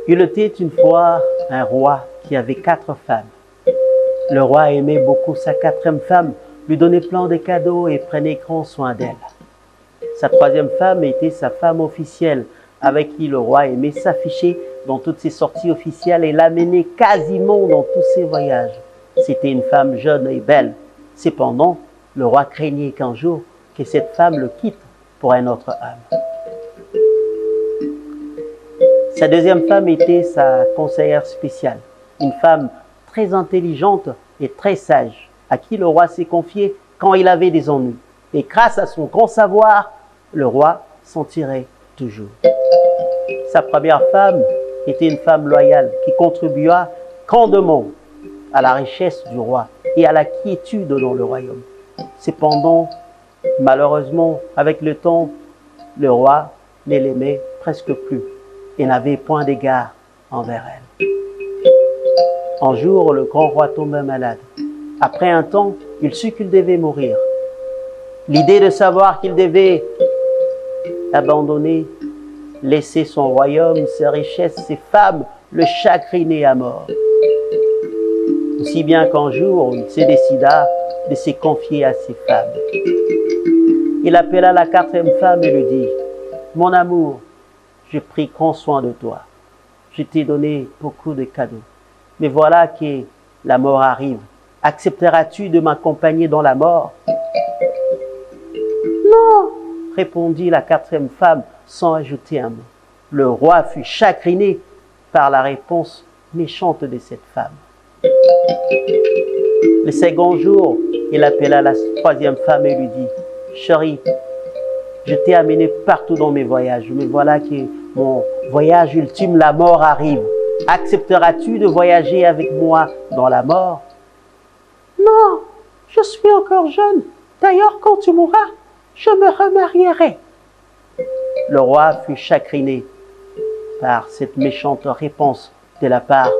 Il était une fois un roi qui avait 4 femmes. Le roi aimait beaucoup sa 4e femme, lui donnait plein de cadeaux et prenait grand soin d'elle. Sa 3e femme était sa femme officielle, avec qui le roi aimait s'afficher dans toutes ses sorties officielles et l'amener quasiment dans tous ses voyages. C'était une femme jeune et belle. Cependant, le roi craignait qu'un jour, que cette femme le quitte pour un autre homme. Sa 2e femme était sa conseillère spéciale, une femme très intelligente et très sage, à qui le roi s'est confié quand il avait des ennuis. Et grâce à son grand savoir, le roi s'en tirait toujours. Sa 1re femme était une femme loyale qui contribua grandement à la richesse du roi et à la quiétude dans le royaume. Cependant, malheureusement, avec le temps, le roi ne l'aimait presque plus et n'avait point d'égard envers elle. Un jour, le grand roi tomba malade. Après un temps, il sut qu'il devait mourir. L'idée de savoir qu'il devait abandonner, laisser son royaume, ses richesses, ses femmes, le chagrinait à mort. Aussi bien qu'un jour, il se décida de se confier à ses femmes. Il appela la 4e femme et lui dit: « Mon amour, j'ai pris grand soin de toi. Je t'ai donné beaucoup de cadeaux. Mais voilà que la mort arrive. Accepteras-tu de m'accompagner dans la mort? » « Non, répondit la 4e femme sans ajouter un mot. Le roi fut chagriné par la réponse méchante de cette femme. Le second jour, il appela la 3e femme et lui dit: « Chérie, je t'ai amené partout dans mes voyages, mais voilà que mon voyage ultime, la mort, arrive. Accepteras-tu de voyager avec moi dans la mort? » « Non, je suis encore jeune. D'ailleurs, quand tu mourras, je me remarierai. » Le roi fut chagriné par cette méchante réponse de la part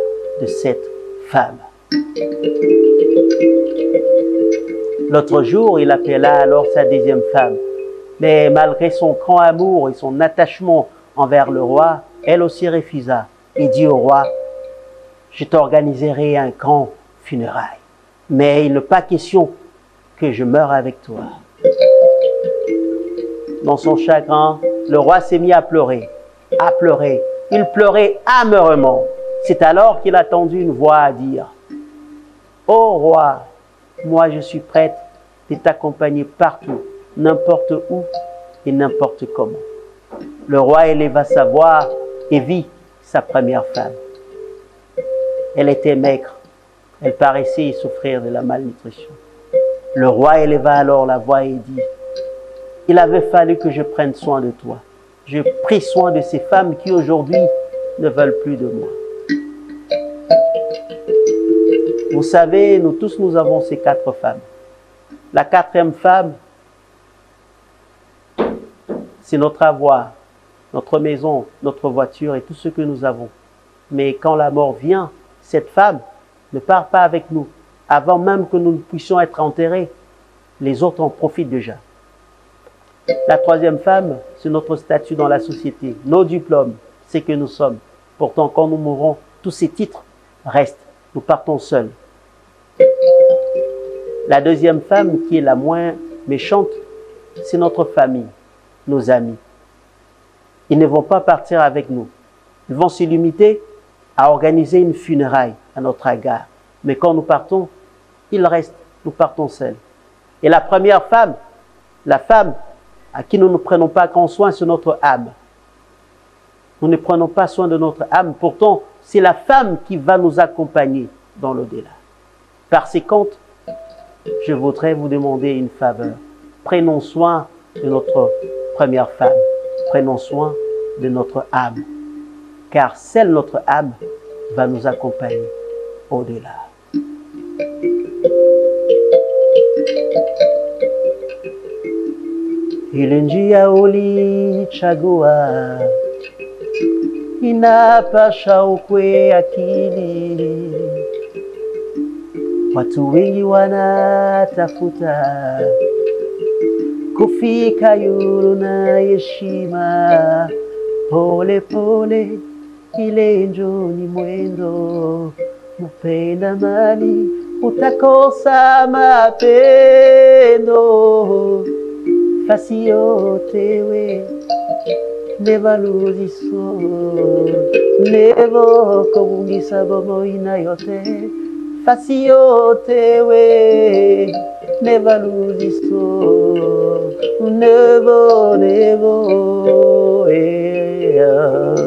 de cette femme. L'autre jour, il appela alors sa 2e femme. Mais malgré son grand amour et son attachement envers le roi, elle aussi refusa et dit au roi: « Je t'organiserai un grand funérail, mais il n'est pas question que je meure avec toi. » Dans son chagrin, le roi s'est mis à pleurer, à pleurer. Il pleurait amèrement. C'est alors qu'il entendit une voix à dire: « Ô roi, moi je suis prête de t'accompagner partout, n'importe où et n'importe comment. » Le roi éleva sa voix et vit sa 1re femme. Elle était maigre, elle paraissait souffrir de la malnutrition. Le roi éleva alors la voix et dit: « Il avait fallu que je prenne soin de toi. J'ai pris soin de ces femmes qui aujourd'hui ne veulent plus de moi. » Vous savez, nous tous, nous avons ces 4 femmes. La 4e femme, c'est notre avoir, notre maison, notre voiture et tout ce que nous avons. Mais quand la mort vient, cette femme ne part pas avec nous. Avant même que nous puissions être enterrés, les autres en profitent déjà. La 3e femme, c'est notre statut dans la société, nos diplômes, c'est que nous sommes. Pourtant, quand nous mourrons, tous ces titres restent. Nous partons seuls. La 2e femme, qui est la moins méchante, c'est notre famille, nos amis. Ils ne vont pas partir avec nous. Ils vont se limiter à organiser une funéraille à notre égard. Mais quand nous partons, ils restent. Nous partons seuls. Et la 1re femme, la femme à qui nous ne prenons pas grand soin, c'est notre âme. Nous ne prenons pas soin de notre âme. Pourtant, c'est la femme qui va nous accompagner dans l'au-delà. Par ces comptes, je voudrais vous demander une faveur. Prenons soin de notre 1re femme. Prenons soin de notre âme. Car seule notre âme va nous accompagner au-delà. Ilinjia ulichagua inapasha ukwe akili. Watu wengi wanatafuta kufika yulu na heshima. Pole pole ile njoni mwendo, mupenda mali utakosa mapendo. Fasi yote we never lose his soul, never kubungisa bomo ina yote. Fasi yote we never lose his soul, never, never, yeah.